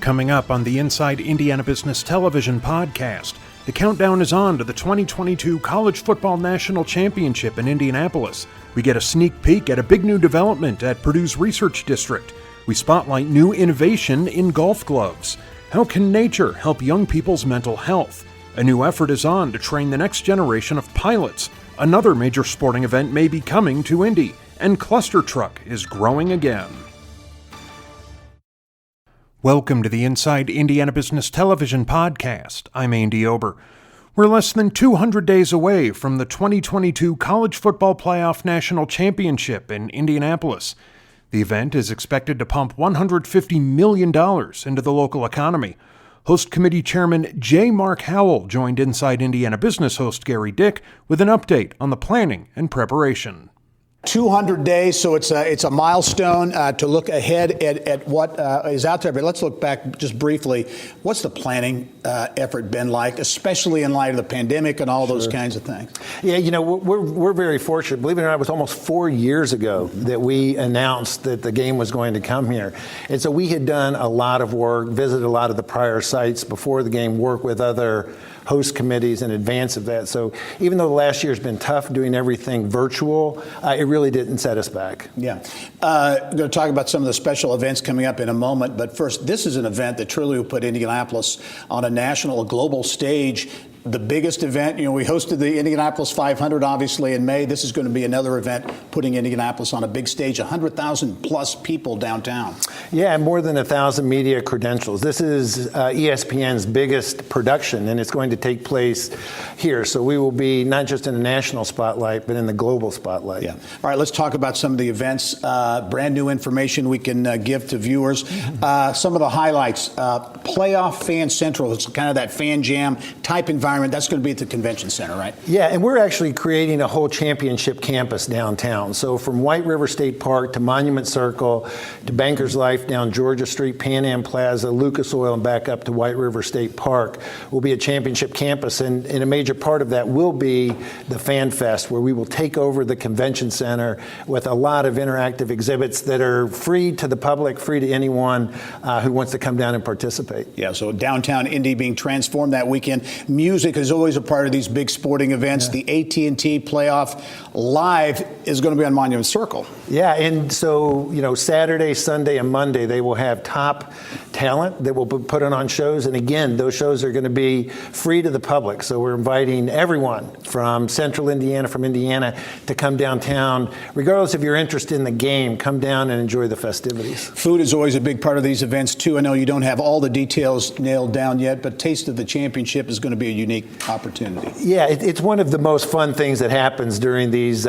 Coming up on the Inside Indiana Business Television podcast, the countdown is on to the 2022 College Football National Championship in Indianapolis. We get a sneak peek at a big new development at Purdue's Research District. We spotlight new innovation in golf gloves. How can nature help young people's mental health? A new effort is on to train the next generation of pilots. Another major sporting event may be coming to Indy, and ClusterTruck is growing again. Welcome to the Inside Indiana Business Television podcast. I'm Andy Ober. We're less than 200 days away from the 2022 College Football Playoff National Championship in Indianapolis. The event is expected to pump $150 million into the local economy. Host Committee Chairman J. Mark Howell joined Inside Indiana Business host Gary Dick with an update on the planning and preparation. 200 days, so it's a milestone to look ahead at what is out there. But let's look back just briefly. What's the planning effort been like, especially in light of the pandemic and all those kinds of things? Yeah, you know, we're very fortunate. Believe it or not, it was almost 4 years ago that we announced that the game was going to come here. And so we had done a lot of work, visited a lot of the prior sites before the game, worked with other host committees in advance of that. So even though the last year's been tough doing everything virtual, it really didn't set us back. Yeah. Going to talk about some of the special events coming up in a moment. But first, this is an event that truly will put Indianapolis on a national, a global stage. The biggest event, we hosted the Indianapolis 500, obviously, in May. This is going to be another event putting Indianapolis on a big stage, 100,000 plus people downtown. Yeah, and more than 1,000 media credentials. This is ESPN's biggest production, and it's going to take place here. So we will be not just in the national spotlight, but in the global spotlight. Yeah. All right, let's talk about some of the events. Brand new information we can give to viewers. Some of the highlights. Playoff Fan Central. It's kind of that fan jam type environment. That's going to be at the convention center, right? Yeah, and we're actually creating a whole championship campus downtown. So from White River State Park to Monument Circle to Bankers Life down Georgia Street, Pan Am Plaza, Lucas Oil, and back up to White River State Park will be a championship campus. And a major part of that will be the Fan Fest, where we will take over the convention center with a lot of interactive exhibits that are free to the public, free to anyone who wants to come down and participate. Yeah, so downtown Indy being transformed that weekend. Music is always a part of these big sporting events. Yeah. The AT&T Playoff Live is going to be on Monument Circle. Yeah, and so, Saturday, Sunday, and Monday, they will have top talent that will be put on shows. And again, those shows are going to be free to the public. So we're inviting everyone from Central Indiana, from Indiana, to come downtown. Regardless of your interest in the game, come down and enjoy the festivities. Food is always a big part of these events, too. I know you don't have all the details nailed down yet, but Taste of the Championship is going to be a unique opportunity. Yeah, it's one of the most fun things that happens during these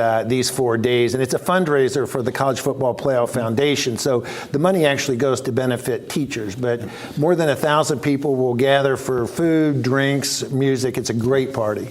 4 days, and it's a fundraiser for the College Football Playoff Foundation. So the money actually goes to benefit teachers, but more than 1,000 people will gather for food, drinks, music. It's a great party.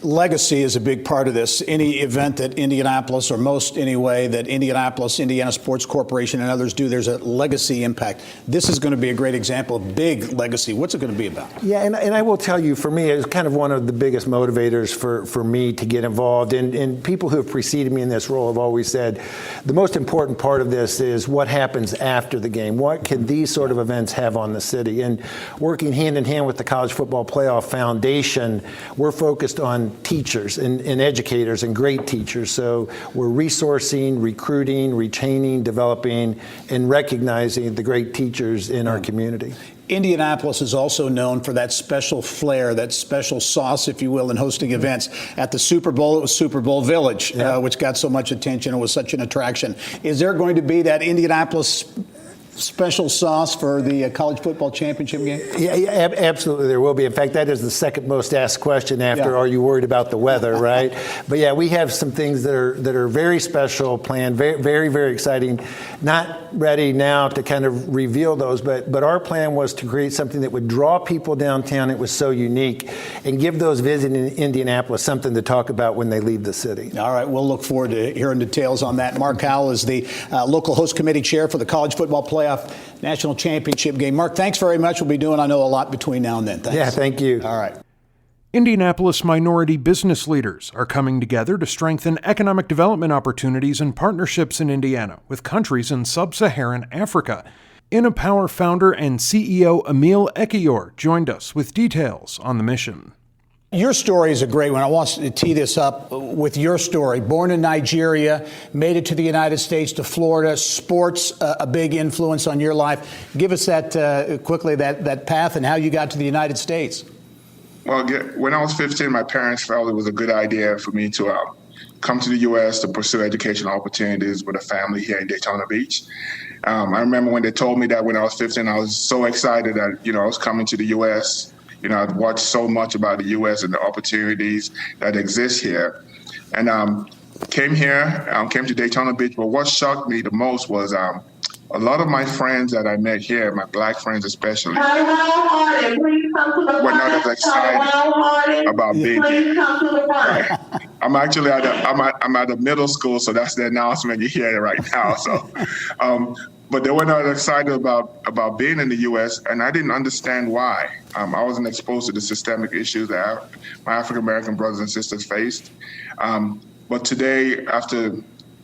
Legacy is a big part of this. Any event that Indianapolis, or most anyway, that Indianapolis, Indiana Sports Corporation and others do, there's a legacy impact. This is going to be a great example of big legacy. What's it going to be about? Yeah, and I will tell you, for me, it's kind of one of the biggest motivators for me to get involved. And people who have preceded me in this role have always said, the most important part of this is what happens after the game. What can these sort of events have on the city? And working hand in hand with the College Football Playoff Foundation, we're focused on teachers and educators and great teachers. So we're resourcing, recruiting, retaining, developing, and recognizing the great teachers in our community. Indianapolis is also known for that special flair, that special sauce, if you will, in hosting events. At the Super Bowl, it was Super Bowl Village, which got so much attention and was such an attraction. Is there going to be that Indianapolis special sauce for the college football championship game? Yeah, absolutely there will be. In fact, that is the second most asked question after, are you worried about the weather, right? But yeah, we have some things that are very special planned, very, very, very exciting. Not ready now to kind of reveal those, but our plan was to create something that would draw people downtown. It was so unique, and give those visiting Indianapolis something to talk about when they leave the city. All right, we'll look forward to hearing details on that. Mark Howell is the local host committee chair for the College Football Playoff National Championship game. Mark, thanks very much. We'll be doing, I know, a lot between now and then. Thanks. Yeah, thank you. All right. Indianapolis minority business leaders are coming together to strengthen economic development opportunities and partnerships in Indiana with countries in sub-Saharan Africa. InnoPower founder and CEO Emil Ekiyor joined us with details on the mission. Your story is a great one. I want to tee this up with your story. Born in Nigeria, made it to the United States, to Florida, sports, a big influence on your life. Give us that quickly, that path and how you got to the United States. Well, when I was 15, my parents felt it was a good idea for me to come to the U.S. to pursue educational opportunities with a family here in Daytona Beach. I remember when they told me that when I was 15, I was so excited that, I was coming to the U.S. I'd watched so much about the U.S. and the opportunities that exist here. And came to Daytona Beach. But what shocked me the most was a lot of my friends that I met here, my black friends especially, were not as excited about being here. I'm actually I'm at a middle school, so that's the announcement you hear right now. So, but they were not excited about being in the U.S., and I didn't understand why. I wasn't exposed to the systemic issues that my African-American brothers and sisters faced. But today, after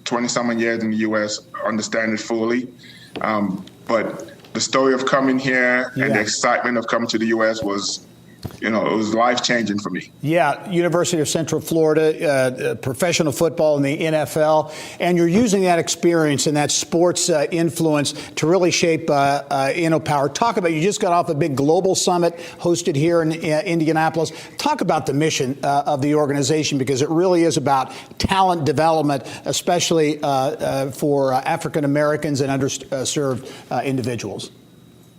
20-something years in the U.S., I understand it fully. But the story of coming here and the excitement of coming to the U.S. was, it was life-changing for me. Yeah, University of Central Florida, professional football in the NFL, and you're using that experience and that sports influence to really shape InnoPower. Talk about, you just got off a big global summit hosted here in Indianapolis. Talk about the mission of the organization, because it really is about talent development, especially for African Americans and underserved individuals.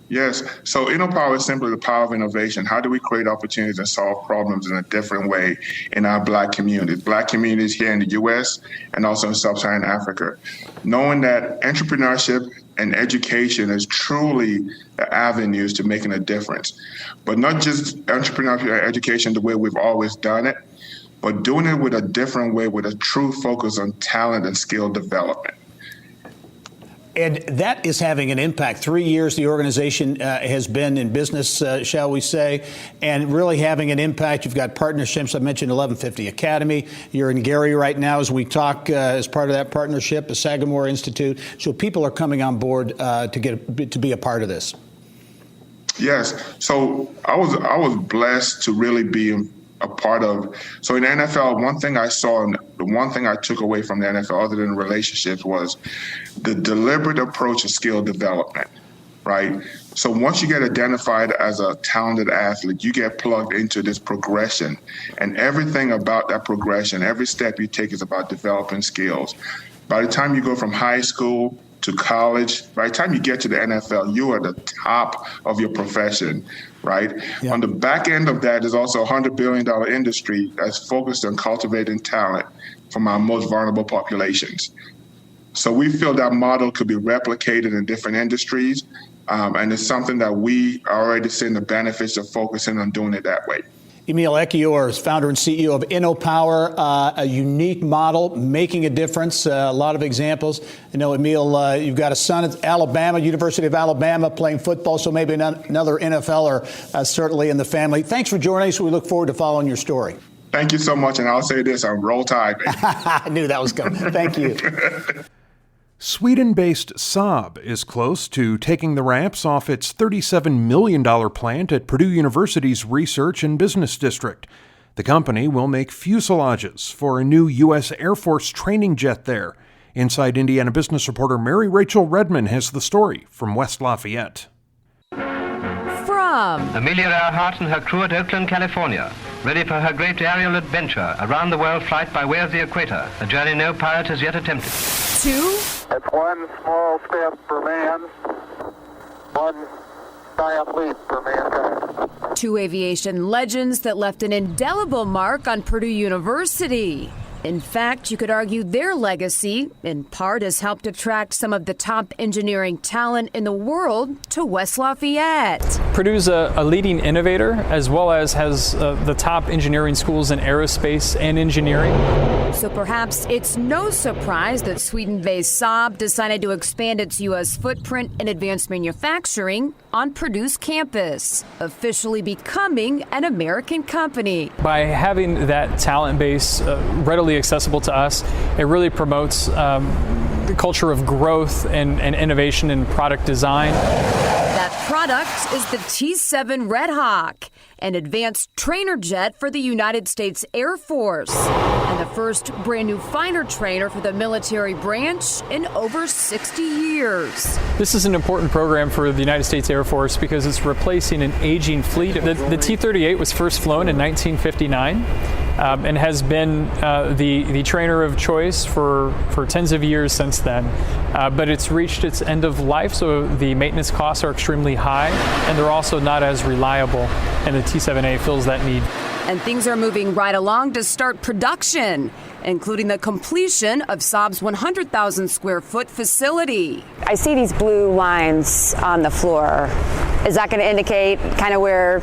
Yes. So InnoPower is simply the power of innovation. How do we create opportunities and solve problems in a different way in our black communities here in the U.S. and also in sub-Saharan Africa? Knowing that entrepreneurship and education is truly the avenues to making a difference, but not just entrepreneurship and education the way we've always done it, but doing it with a different way, with a true focus on talent and skill development. And that is having an impact. 3 years the organization has been in business, shall we say, and really having an impact. You've got partnerships. I mentioned 1150 Academy. You're in Gary right now as we talk as part of that partnership, the Sagamore Institute. So people are coming on board to be a part of this. Yes. So I was blessed to really be a part of. So in the NFL, one thing I saw, and the one thing I took away from the NFL other than relationships, was the deliberate approach to skill development, right? So once you get identified as a talented athlete, you get plugged into this progression, and everything about that progression, every step you take is about developing skills. By the time you go from high school to college, by the time you get to the NFL, you are the top of your profession, right? Yeah. On the back end of that is also a $100 billion industry that's focused on cultivating talent from our most vulnerable populations. So we feel that model could be replicated in different industries, and it's something that we are already seeing the benefits of focusing on doing it that way. Emil Ekiyor is founder and CEO of InnoPower, a unique model, making a difference, a lot of examples. I know, Emil, you've got a son at Alabama, University of Alabama, playing football, so maybe another NFLer certainly in the family. Thanks for joining us. We look forward to following your story. Thank you so much, and I'll say this, I'm roll tide, baby. I knew that was coming. Thank you. Sweden-based Saab is close to taking the wraps off its $37 million plant at Purdue University's Research and Business District. The company will make fuselages for a new U.S. Air Force training jet there. Inside Indiana business reporter Mary Rachel Redman has the story from West Lafayette. From Amelia Earhart and her crew at Oakland, California, ready for her great aerial adventure, around the world flight by way of the equator, a journey no pilot has yet attempted. It's one small step for man, one giant leap for mankind. Two aviation legends that left an indelible mark on Purdue University. In fact, you could argue their legacy, in part, has helped attract some of the top engineering talent in the world to West Lafayette. Purdue's a leading innovator, as well as has the top engineering schools in aerospace and engineering. So perhaps it's no surprise that Sweden-based Saab decided to expand its U.S. footprint in advanced manufacturing on Purdue's campus, officially becoming an American company. By having that talent base readily accessible to us, it really promotes culture of growth and innovation in product design. That product is the T-7 Red Hawk, an advanced trainer jet for the United States Air Force, and the first brand new fighter trainer for the military branch in over 60 years. This is an important program for the United States Air Force because it's replacing an aging fleet. The T-38 was first flown in 1959 and has been the trainer of choice for tens of years since then. But it's reached its end of life, so the maintenance costs are extremely high, and they're also not as reliable, and the T-7A fills that need. And things are moving right along to start production, including the completion of Saab's 100,000 square foot facility. I see these blue lines on the floor. Is that going to indicate kind of where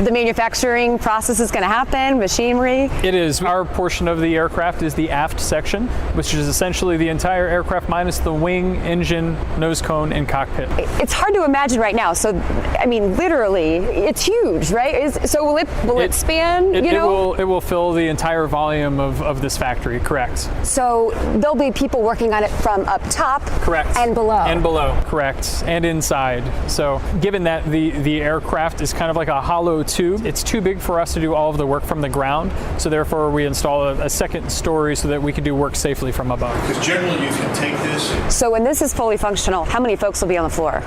the manufacturing process is going to happen, machinery? It is. Our portion of the aircraft is the aft section, which is essentially the entire aircraft minus the wing, engine, nose cone, and cockpit. It's hard to imagine right now. So, I mean, literally, it's huge, right? So will it span, It will fill the entire volume of this factory, correct. So there'll be people working on it from up top. Correct. And below. And below, correct. And inside. So given that the aircraft is kind of like a hollow tube, it's too big for us to do all of the work from the ground. So therefore we install a second story so that we can do work safely from above. Because generally you can take this. So when this is fully functional, how many folks will be on the floor?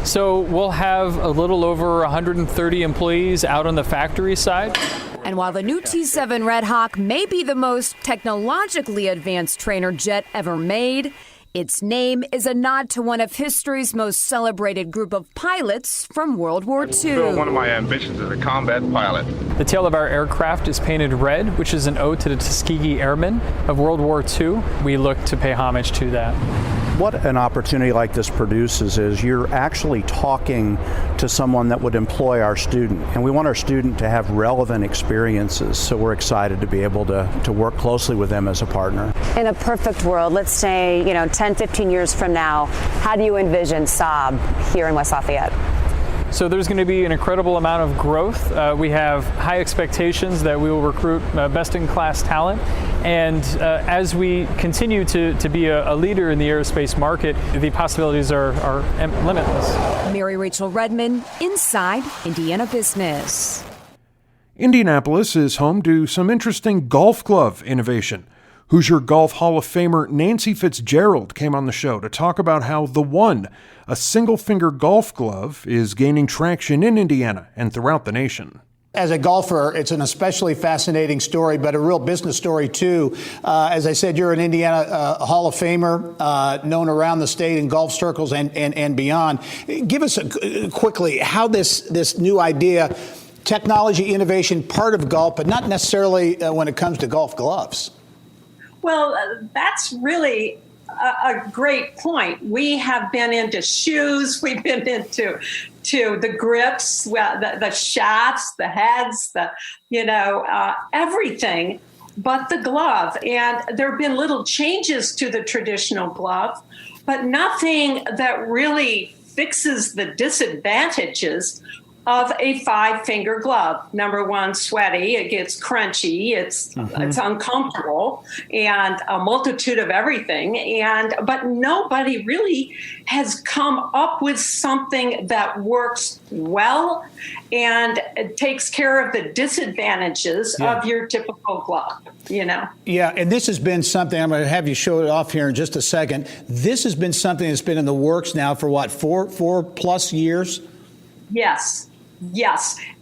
So we'll have a little over 130 employees out on the factory side. And while the new T-7 Red Hawk may be the most technologically advanced trainer jet ever made, its name is a nod to one of history's most celebrated group of pilots from World War II. One of my ambitions is a combat pilot. The tail of our aircraft is painted red, which is an ode to the Tuskegee Airmen of World War II. We look to pay homage to that. What an opportunity like this produces is you're actually talking to someone that would employ our student, and we want our student to have relevant experiences, so we're excited to be able to work closely with them as a partner. In a perfect world, let's say 10, 15 years from now, how do you envision Saab here in West Lafayette? So there's going to be an incredible amount of growth. We have high expectations that we will recruit best-in-class talent. And as we continue to be a leader in the aerospace market, the possibilities are limitless. Mary Rachel Redman, Inside Indiana Business. Indianapolis is home to some interesting golf glove innovation. Hoosier Golf Hall of Famer Nancy Fitzgerald came on the show to talk about how the One, a single-finger golf glove, is gaining traction in Indiana and throughout the nation. As a golfer, it's an especially fascinating story, but a real business story, too. As I said, you're an Indiana Hall of Famer, known around the state in golf circles and beyond. Give us quickly how this new idea, technology, innovation, part of golf, but not necessarily when it comes to golf gloves. Well, that's really a great point. We have been into shoes. We've been into the grips, the shafts, the heads, everything but the glove. And there have been little changes to the traditional glove, but nothing that really fixes the disadvantages of a five-finger glove. Number one, sweaty, it gets crunchy, it's uncomfortable, and a multitude of everything. But nobody really has come up with something that works well and takes care of the disadvantages of your typical glove, Yeah, and this has been something, I'm going to have you show it off here in just a second. This has been something that's been in the works now for what, four plus years? Yes.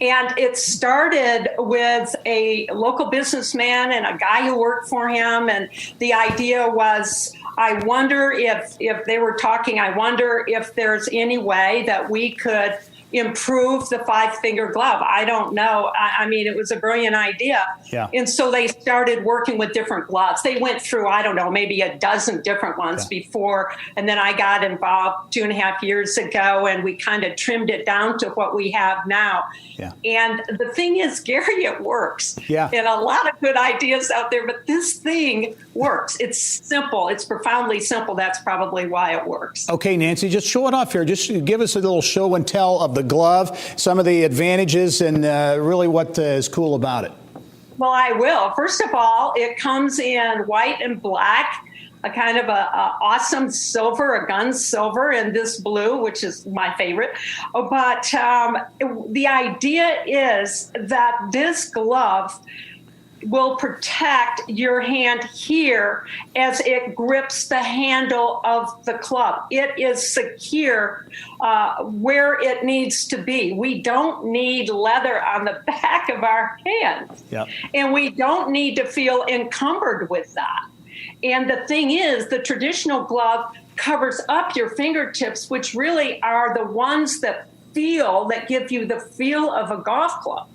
And it started with a local businessman and a guy who worked for him. And the idea was, I wonder if they were talking, I wonder if there's any way that we could improve the five-finger glove. I don't know. I mean, it was a brilliant idea. Yeah. And so they started working with different gloves. They went through, I don't know, maybe a dozen different ones before. And then I got involved 2.5 years ago, and we kind of trimmed it down to what we have now. Yeah. And the thing is, Gary, it works. Yeah. And a lot of good ideas out there, but this thing works. It's simple. It's profoundly simple. That's probably why it works. Okay, Nancy, just show it off here. Just give us a little show and tell of the glove, some of the advantages, and really what is cool about it. Well, I will. First of all, it comes in white and black. a kind of a awesome silver, a gun silver, and this blue, which is my favorite. But the idea is that this glove will protect your hand here as it grips the handle of the club. It is secure where it needs to be. We don't need leather on the back of our hands. Yep. And we don't need to feel encumbered with that. And the thing is, the traditional glove covers up your fingertips, which really are the ones that give you the feel of a golf club.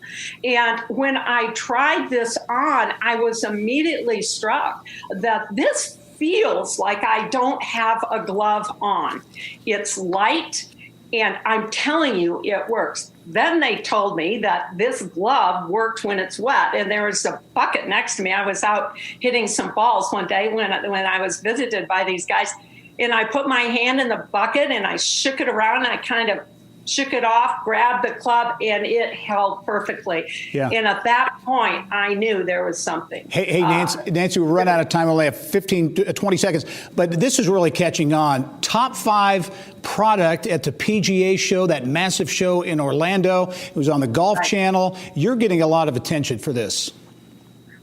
And when I tried this on, I was immediately struck that this feels like I don't have a glove on. It's light, and I'm telling you, it works. Then they told me that this glove worked when it's wet, and there was a bucket next to me. I was out hitting some balls one day when I was visited by these guys, and I put my hand in the bucket and I shook it around, and I kind of shook it off, grabbed the club, and it held perfectly. Yeah. And at that point, I knew there was something. Hey, Nancy, we've run out of time. We only have 20 seconds. But this is really catching on. Top 5 product at the PGA show, that massive show in Orlando. It was on the Golf Channel. You're getting a lot of attention for this.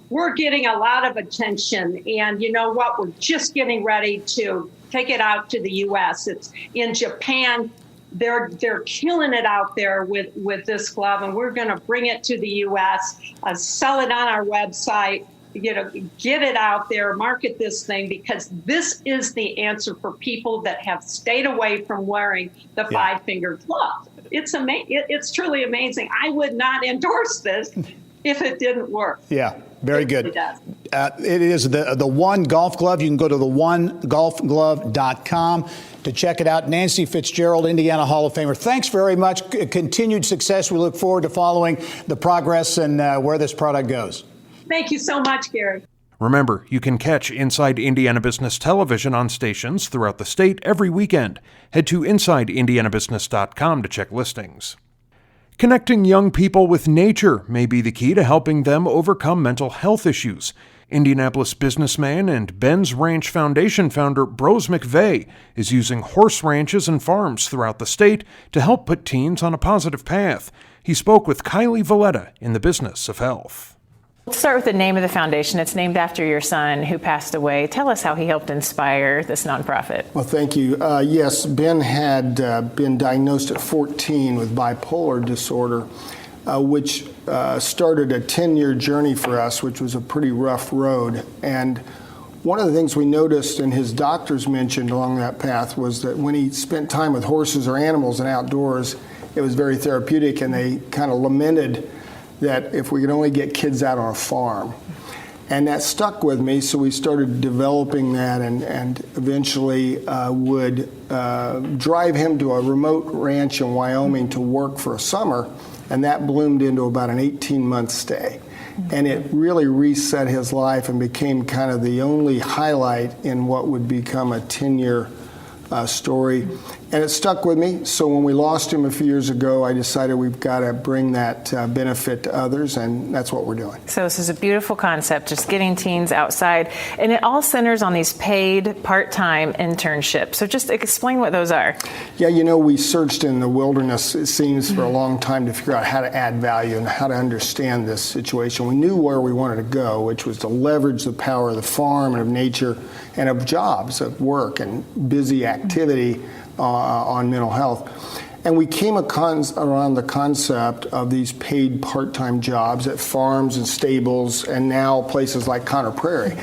We're getting a lot of attention. And you know what? We're just getting ready to take it out to the U.S. It's in Japan. They're killing it out there with this glove, and we're going to bring it to the U.S., sell it on our website, get it out there, market this thing, because this is the answer for people that have stayed away from wearing the 5-finger glove. It's truly amazing. I would not endorse this if it didn't work. Yeah, very good. It is the One Golf Glove. You can go to theonegolfglove.com to check it out. Nancy Fitzgerald, Indiana Hall of Famer, thanks very much. Continued success. We look forward to following the progress and where this product goes. Thank you so much, Gary. Remember, you can catch Inside Indiana Business Television on stations throughout the state every weekend. Head to InsideIndianaBusiness.com to check listings. Connecting young people with nature may be the key to helping them overcome mental health issues. Indianapolis businessman and Ben's Ranch Foundation founder Brose McVeigh is using horse ranches and farms throughout the state to help put teens on a positive path. He spoke with Kylie Valletta in the Business of Health. Let's start with the name of the foundation. It's named after your son who passed away. Tell us how he helped inspire this nonprofit. Well, thank you. Yes, Ben had been diagnosed at 14 with bipolar disorder, which started a 10-year journey for us, which was a pretty rough road. And one of the things we noticed, and his doctors mentioned along that path, was that when he spent time with horses or animals and outdoors, it was very therapeutic, and they kind of lamented that if we could only get kids out on a farm. And that stuck with me, so we started developing that, and eventually would drive him to a remote ranch in Wyoming to work for a summer, and that bloomed into about an 18-month stay. And it really reset his life and became kind of the only highlight in what would become a 10-year story. And it stuck with me. So when we lost him a few years ago, I decided we've got to bring that benefit to others, and that's what we're doing. So this is a beautiful concept, just getting teens outside. And it all centers on these paid part-time internships. So just explain what those are. Yeah, we searched in the wilderness, it seems, for a long time to figure out how to add value and how to understand this situation. We knew where we wanted to go, which was to leverage the power of the farm and of nature and of jobs, of work and busy activity on mental health. And we came around the concept of these paid part-time jobs at farms and stables and now places like Conner Prairie.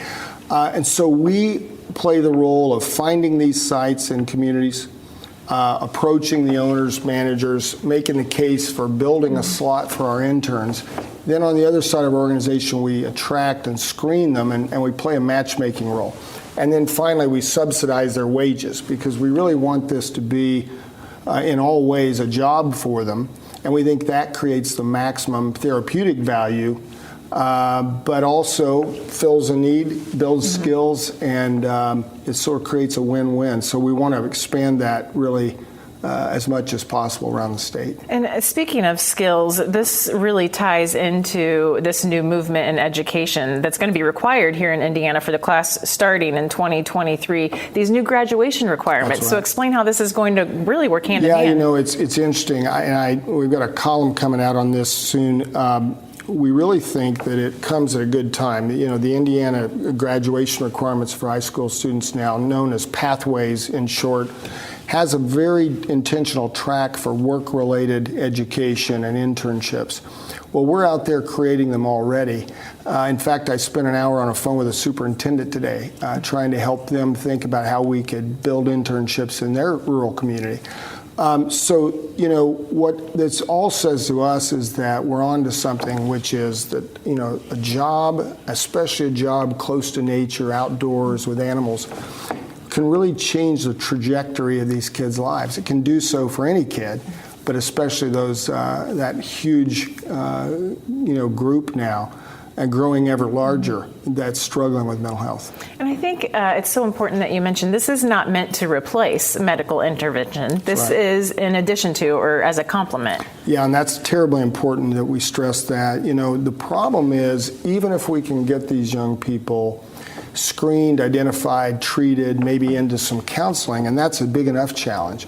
And so we play the role of finding these sites in communities, approaching the owners, managers, making the case for building a slot for our interns. Then on the other side of our organization, we attract and screen them, and we play a matchmaking role. And then finally, we subsidize their wages, because we really want this to be, in all ways, a job for them. And we think that creates the maximum therapeutic value, but also fills a need, builds skills, and it sort of creates a win-win. So we want to expand that really as much as possible around the state. And speaking of skills, this really ties into this new movement in education that's going to be required here in Indiana for the class starting in 2023, these new graduation requirements. Right. So explain how this is going to really work hand in hand. Yeah, you know, it's interesting. We've got a column coming out on this soon. We really think that it comes at a good time. You know, the Indiana graduation requirements for high school students, now known as Pathways in short, has a very intentional track for work-related education and internships. Well, we're out there creating them already. In fact, I spent an hour on a phone with a superintendent today trying to help them think about how we could build internships in their rural community. So, you know, what this all says to us is that we're on to something, which is that, you know, a job, especially a job close to nature, outdoors with animals, can really change the trajectory of these kids' lives. It can do so for any kid, but especially those that huge, group now, and growing ever larger, that's struggling with mental health. And I think it's so important that you mentioned this is not meant to replace medical intervention. This right. is in addition to or as a complement. Yeah, and that's terribly important that we stress that. You know, the problem is even if we can get these young people screened, identified, treated, maybe into some counseling, and that's a big enough challenge.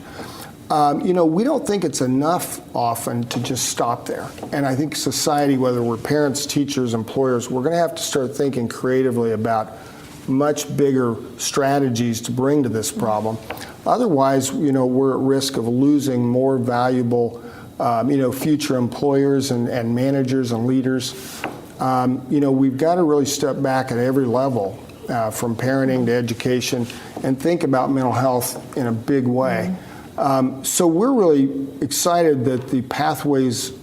We don't think it's enough often to just stop there. And I think society, whether we're parents, teachers, employers, we're going to have to start thinking creatively about much bigger strategies to bring to this problem. Otherwise, we're at risk of losing more valuable, future employers and managers and leaders. We've got to really step back at every level, from parenting to education, and think about mental health in a big way. So we're really excited that the Pathways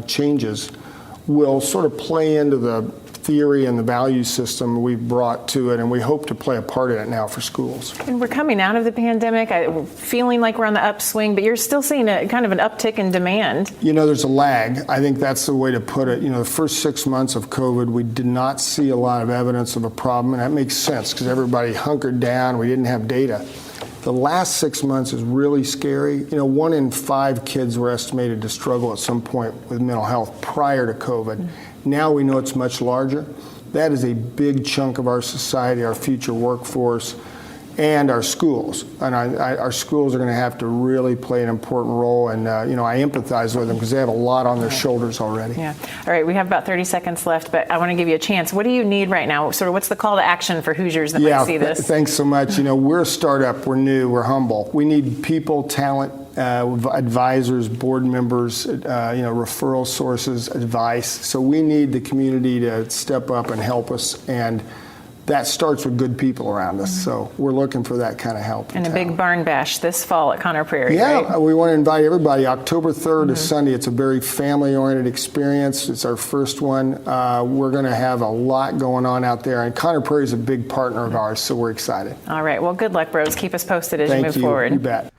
changes will sort of play into the theory and the value system we've brought to it, and we hope to play a part in it now for schools. And we're coming out of the pandemic, we're feeling like we're on the upswing, but you're still seeing a kind of an uptick in demand. There's a lag. I think that's the way to put it. The first 6 months of COVID, we did not see a lot of evidence of a problem, and that makes sense because everybody hunkered down. We didn't have data. The last 6 months is really scary. 1 in 5 kids were estimated to struggle at some point with mental health prior to COVID. Mm-hmm. Now we know it's much larger. That is a big chunk of our society, our future workforce, and our schools. And our schools are going to have to really play an important role. And, I empathize with them because they have a lot on their shoulders already. Yeah. All right. We have about 30 seconds left, but I want to give you a chance. What do you need right now? Sort of what's the call to action for Hoosiers that might see this? Thanks so much. We're a startup. We're new. We're humble. We need people, talent, advisors, board members, referral sources, advice. So we need the community to step up and help us. And that starts with good people around us. So we're looking for that kind of help. And a big barn bash this fall at Conner Prairie, yeah, right? We want to invite everybody. October 3rd is Sunday. It's a very family-oriented experience. It's our first one. We're going to have a lot going on out there. And Conner Prairie is a big partner of ours, so we're excited. All right. Well, good luck, bros. Keep us posted as you move forward. You bet.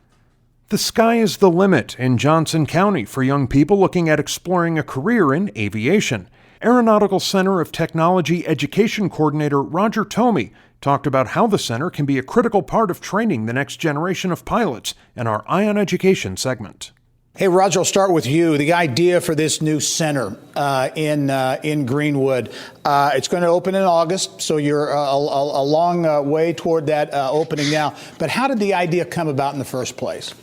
The sky is the limit in Johnson County for young people looking at exploring a career in aviation. Aeronautical Center of Technology Education Coordinator Roger Tomey talked about how the center can be a critical part of training the next generation of pilots in our Eye on Education segment. Hey, Roger, I'll start with you. The idea for this new center in Greenwood, it's going to open in August, so you're a long way toward that opening now. But how did the idea come about in the first place?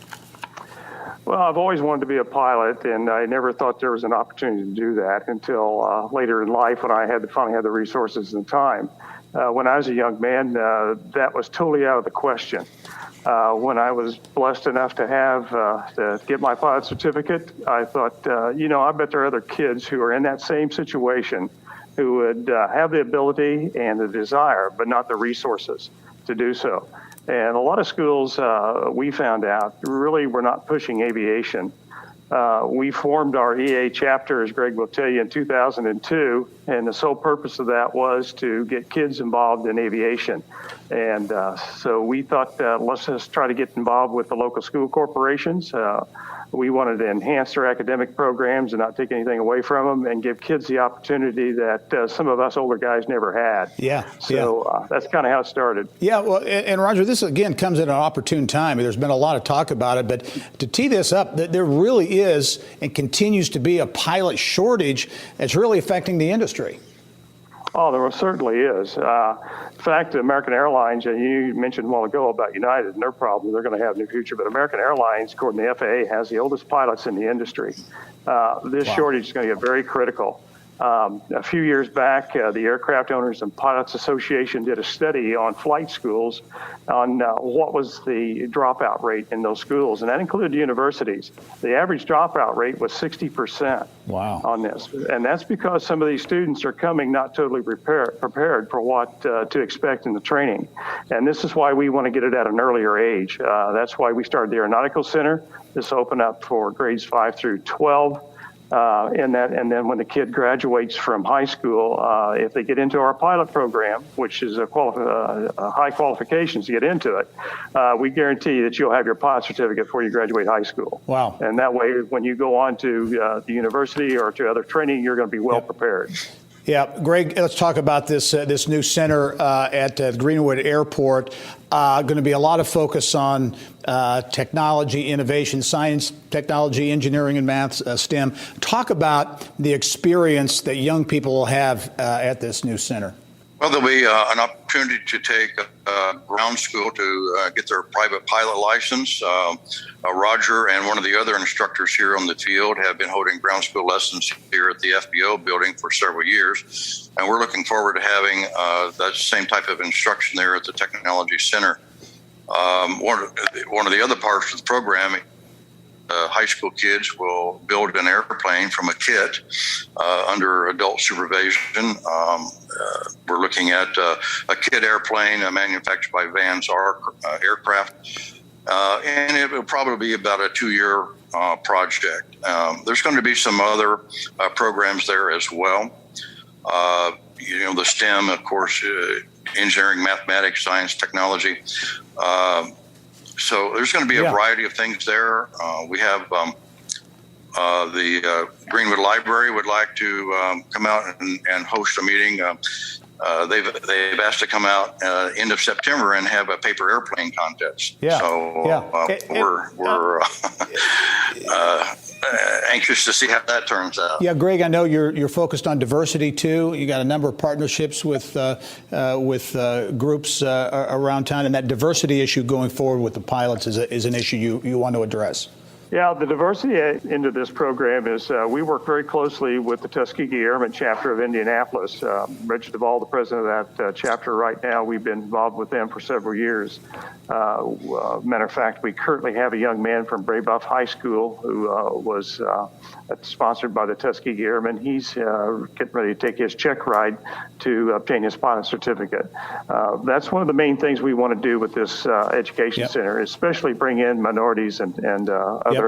Well, I've always wanted to be a pilot, and I never thought there was an opportunity to do that until later in life when I finally had the resources and time. When I was a young man, that was totally out of the question. When I was blessed enough to get my pilot certificate, I thought, I bet there are other kids who are in that same situation who would have the ability and the desire, but not the resources to do so. And a lot of schools, we found out, really were not pushing aviation. We formed our EA chapter, as Greg will tell you, in 2002, and the sole purpose of that was to get kids involved in aviation. And so we thought, let's just try to get involved with the local school corporations. We wanted to enhance their academic programs and not take anything away from them and give kids the opportunity that some of us older guys never had. So that's kind of how it started. Yeah, well, and Roger, this again comes at an opportune time. There's been a lot of talk about it, but to tee this up, there really is and continues to be a pilot shortage that's really affecting the industry. Oh, there certainly is. In fact, American Airlines, and you mentioned a while ago about United and their problem, they're going to have a new future, but American Airlines, according to the FAA, has the oldest pilots in the industry. This shortage is going to get very critical. A few years back, the Aircraft Owners and Pilots Association did a study on flight schools on what was the dropout rate in those schools, and that included universities. The average dropout rate was 60% on this, and that's because some of these students are coming not totally prepared for what to expect in the training. And this is why we want to get it at an earlier age. That's why we started the Aeronautical Center. This opened up for grades 5 through 12. And then when the kid graduates from high school, if they get into our pilot program, which is a high qualifications to get into it, we guarantee that you'll have your pilot certificate before you graduate high school. Wow. And that way, when you go on to the university or to other training, you're going to be well prepared. Yeah, Greg, let's talk about this new center at Greenwood Airport. Going to be a lot of focus on technology, innovation, science, technology, engineering, and math, STEM. Talk about the experience that young people will have at this new center. Well, there'll be an opportunity to take ground school to get their private pilot license. Roger and one of the other instructors here on the field have been holding ground school lessons here at the FBO building for several years. And we're looking forward to having that same type of instruction there at the Technology Center. One of the other parts of the program, high school kids will build an airplane from a kit under adult supervision. We're looking at a kit airplane manufactured by Vans Aircraft, and it will probably be about a 2-year project. There's going to be some other programs there as well. The STEM, of course, engineering, mathematics, science, technology. So there's going to be a variety of things there. We have the Greenwood Library would like to come out and host a meeting. They've asked to come out end of September and have a paper airplane contest. We're anxious to see how that turns out. Yeah, Greg, I know you're focused on diversity too. You got a number of partnerships with groups around town, and that diversity issue going forward with the pilots is an issue you want to address. Yeah, the diversity into this program is we work very closely with the Tuskegee Airmen chapter of Indianapolis. Reggie Duvall, the president of that chapter right now, we've been involved with them for several years. Matter of fact, we currently have a young man from Braebuff High School who was sponsored by the Tuskegee Airmen. He's getting ready to take his check ride to obtain his pilot certificate. That's one of the main things we want to do with this education center, especially bring in minorities and other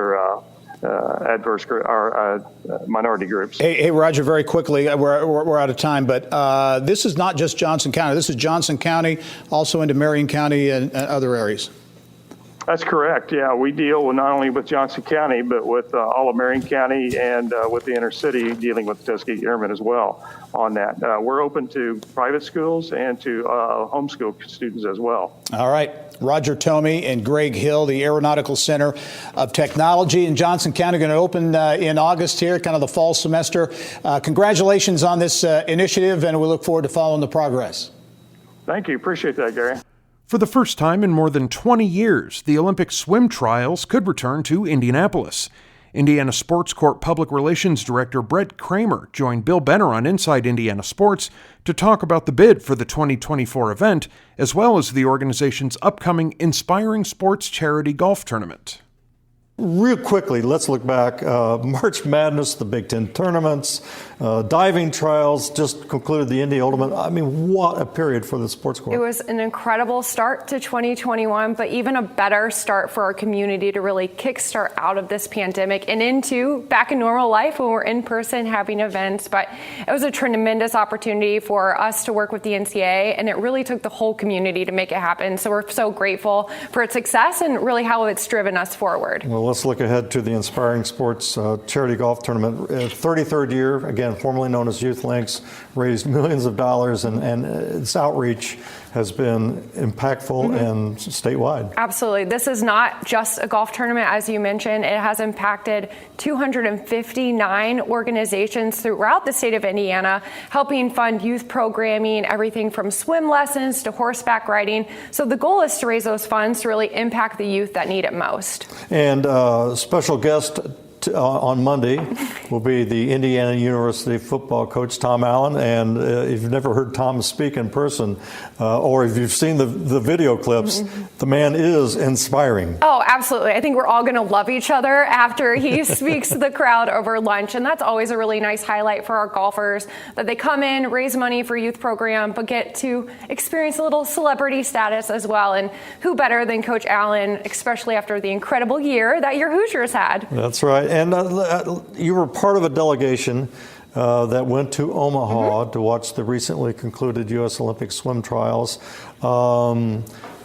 adverse minority groups. Hey, Roger, very quickly, we're out of time, but this is not just Johnson County. This is Johnson County, also into Marion County and other areas. That's correct. Yeah, we deal not only with Johnson County, but with all of Marion County and with the inner city, dealing with the Tuskegee Airmen as well on that. We're open to private schools and to homeschool students as well. All right. Roger Tomey and Greg Hill, the Aeronautical Center of Technology in Johnson County, going to open in August here, kind of the fall semester. Congratulations on this initiative, and we look forward to following the progress. Thank you. Appreciate that, Gary. For the first time in more than 20 years, the Olympic swim trials could return to Indianapolis. Indiana Sports Corp Public Relations Director Brett Kramer joined Bill Benner on Inside Indiana Sports to talk about the bid for the 2024 event, as well as the organization's upcoming Inspiring Sports Charity Golf Tournament. Real quickly, let's look back. March Madness, the Big Ten tournaments, diving trials, just concluded the Indy Ultimate. I mean, what a period for the sports corps. It was an incredible start to 2021, but even a better start for our community to really kickstart out of this pandemic and into back in normal life when we're in person having events. But it was a tremendous opportunity for us to work with the NCAA, and it really took the whole community to make it happen. So we're so grateful for its success and really how it's driven us forward. Well, let's look ahead to the Inspiring Sports Charity Golf Tournament. 33rd year, again, formerly known as Youth Links, raised millions of dollars, and its outreach has been impactful and statewide. Absolutely. This is not just a golf tournament, as you mentioned. It has impacted 259 organizations throughout the state of Indiana, helping fund youth programming, everything from swim lessons to horseback riding. So the goal is to raise those funds to really impact the youth that need it most. And special guest on Monday will be the Indiana University football coach, Tom Allen. And if you've never heard Tom speak in person, or if you've seen the video clips, the man is inspiring. Oh, absolutely. I think we're all going to love each other after he speaks to the crowd over lunch. And that's always a really nice highlight for our golfers, that they come in, raise money for youth program, but get to experience a little celebrity status as well. And who better than Coach Allen, especially after the incredible year that your Hoosiers had. That's right. And you were part of a delegation that went to Omaha to watch the recently concluded U.S. Olympic swim trials.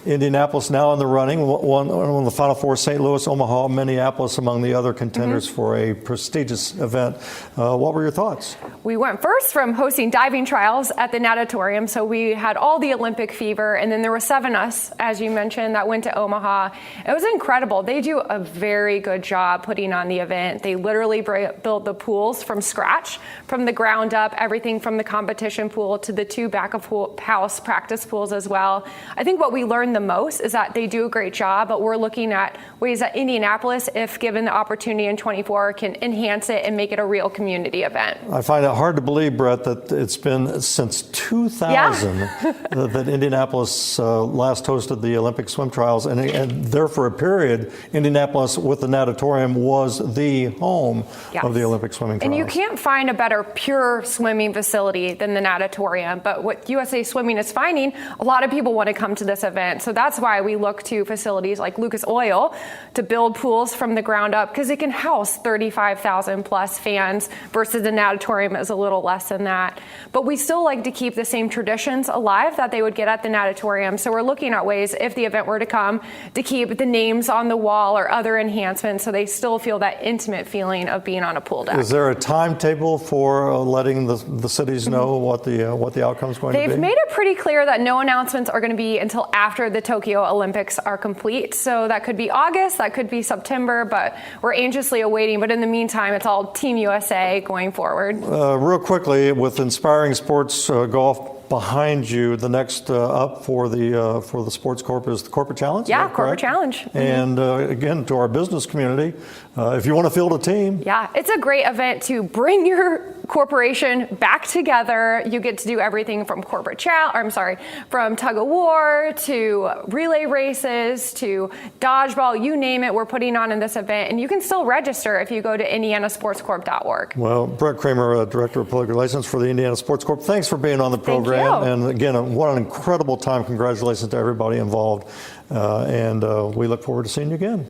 Indianapolis now in the running, one of the Final Four, St. Louis, Omaha, Minneapolis among the other contenders for a prestigious event. What were your thoughts? We went first from hosting diving trials at the natatorium, so we had all the Olympic fever, and then there were 7 of us, as you mentioned, that went to Omaha. It was incredible. They do a very good job putting on the event. They literally built the pools from scratch, from the ground up, everything from the competition pool to the 2 back-of-house practice pools as well. I think what we learned the most is that they do a great job, but we're looking at ways that Indianapolis, if given the opportunity in 24, can enhance it and make it a real community event. I find it hard to believe, Brett, that it's been since 2000 that Indianapolis last hosted the Olympic swim trials, and there for a period, Indianapolis with the natatorium was the home of the Olympic swimming trials. And you can't find a better pure swimming facility than the natatorium, but what USA Swimming is finding, a lot of people want to come to this event. So that's why we look to facilities like Lucas Oil to build pools from the ground up, because it can house 35,000 plus fans versus the natatorium is a little less than that. But we still like to keep the same traditions alive that they would get at the natatorium. So we're looking at ways, if the event were to come, to keep the names on the wall or other enhancements so they still feel that intimate feeling of being on a pool deck. Is there a timetable for letting the cities know what the outcome is going to be? They've made it pretty clear that no announcements are going to be until after the Tokyo Olympics are complete. So that could be August, that could be September, but we're anxiously awaiting. But in the meantime, it's all Team USA going forward. Real quickly, with Inspiring Sports Golf behind you, the next up for the Sports Corp is the Corporate Challenge. Yeah, Corporate Challenge. And again, to our business community, if you want to field a team. Yeah, it's a great event to bring your corporation back together. You get to do everything from from tug of war to relay races to dodgeball, you name it, we're putting on in this event. And you can still register if you go to indianasportscorp.org. Well, Brett Kramer, Director of Public Relations for the Indiana Sports Corp, thanks for being on the program. And again, what an incredible time. Congratulations to everybody involved. And we look forward to seeing you again.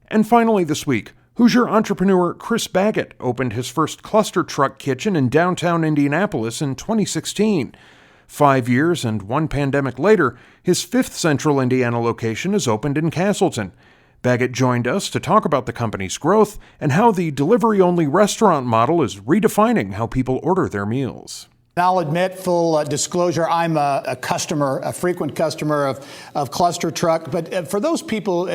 And finally this week, Hoosier entrepreneur Chris Baggett opened his first ClusterTruck kitchen in downtown Indianapolis in 2016. 5 years and 1 pandemic later, his 5th Central Indiana location is opened in Castleton. Baggett joined us to talk about the company's growth and how the delivery-only restaurant model is redefining how people order their meals. I'll admit, full disclosure, I'm a frequent customer of ClusterTruck. But for those people,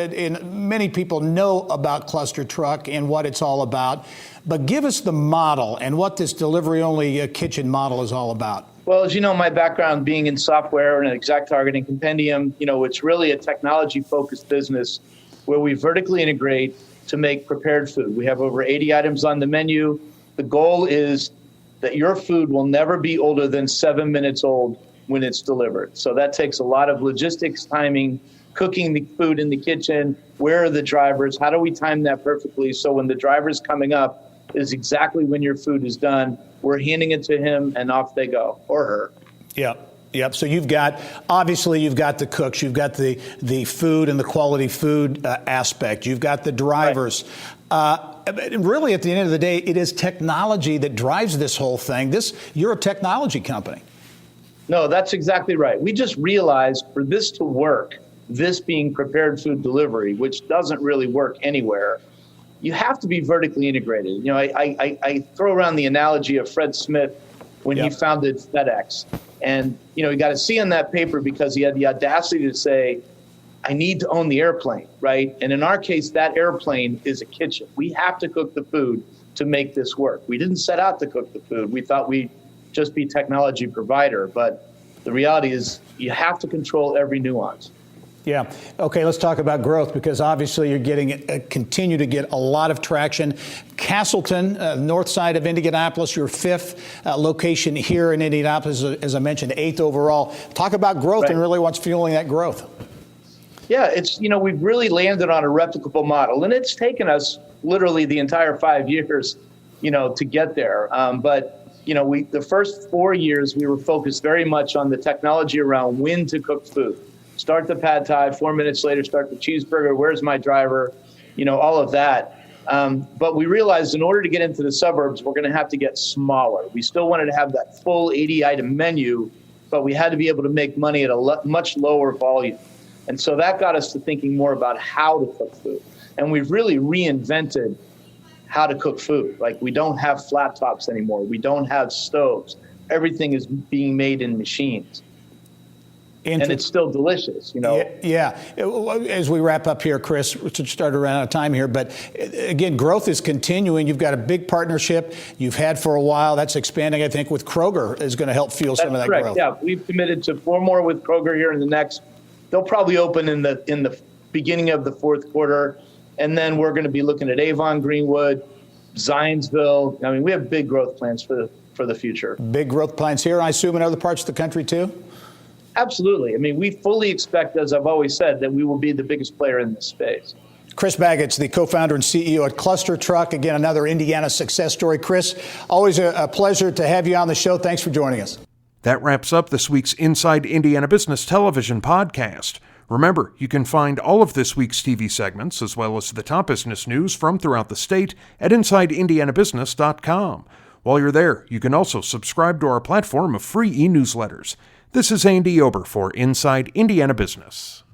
many people know about ClusterTruck and what it's all about. But give us the model and what this delivery-only kitchen model is all about. Well, as you know, my background being in software and exact targeting compendium, it's really a technology-focused business where we vertically integrate to make prepared food. We have over 80 items on the menu. The goal is that your food will never be older than 7 minutes old when it's delivered. So that takes a lot of logistics, timing, cooking the food in the kitchen. Where are the drivers? How do we time that perfectly so when the driver's coming up is exactly when your food is done, we're handing it to him and off they go, or her. Yep. So you've got the cooks, you've got the food and the quality food aspect. You've got the drivers. Right. Really, at the end of the day, it is technology that drives this whole thing. You're a technology company. No, that's exactly right. We just realized for this to work, this being prepared food delivery, which doesn't really work anywhere, you have to be vertically integrated. You know, I throw around the analogy of Fred Smith when he founded FedEx. And, you know, he got a C on that paper because he had the audacity to say, I need to own the airplane, right? And in our case, that airplane is a kitchen. We have to cook the food to make this work. We didn't set out to cook the food. We thought we'd just be technology provider. But the reality is you have to control every nuance. Yeah. Okay, let's talk about growth, because obviously you're continue to get a lot of traction. Castleton, north side of Indianapolis, your fifth location here in Indianapolis, as I mentioned, eighth overall. Talk about growth and really what's fueling that growth. Yeah, it's, you know, we've really landed on a replicable model, and it's taken us literally the entire 5 years, you know, to get there. But, you know, the first 4 years, we were focused very much on the technology around when to cook food. Start the pad thai, 4 minutes later, start the cheeseburger, where's my driver, you know, all of that. But we realized in order to get into the suburbs, we're going to have to get smaller. We still wanted to have that full 80-item menu, but we had to be able to make money at a much lower volume. And so that got us to thinking more about how to cook food. And we've really reinvented how to cook food. Like, we don't have flat tops anymore. We don't have stoves. Everything is being made in machines. And it's still delicious, you know. Yeah. As we wrap up here, Chris, we should start to run out of time here. But again, growth is continuing. You've got a big partnership you've had for a while. That's expanding, I think, with Kroger is going to help fuel some of that growth. Yeah, we've committed to 4 more with Kroger here in the next. They'll probably open in the beginning of the fourth quarter, and then we're going to be looking at Avon, Greenwood, Zionsville. I mean, we have big growth plans for the future. Big growth plans here, I assume, in other parts of the country too. Absolutely. I mean, we fully expect, as I've always said, that we will be the biggest player in this space. Chris Baggett's the co-founder and CEO at ClusterTruck. Again, another Indiana success story. Chris, always a pleasure to have you on the show. Thanks for joining us. That wraps up this week's Inside Indiana Business Television podcast. Remember, you can find all of this week's TV segments, as well as the top business news from throughout the state, at InsideIndianaBusiness.com. While you're there, you can also subscribe to our platform of free e-newsletters. This is Andy Ober for Inside Indiana Business.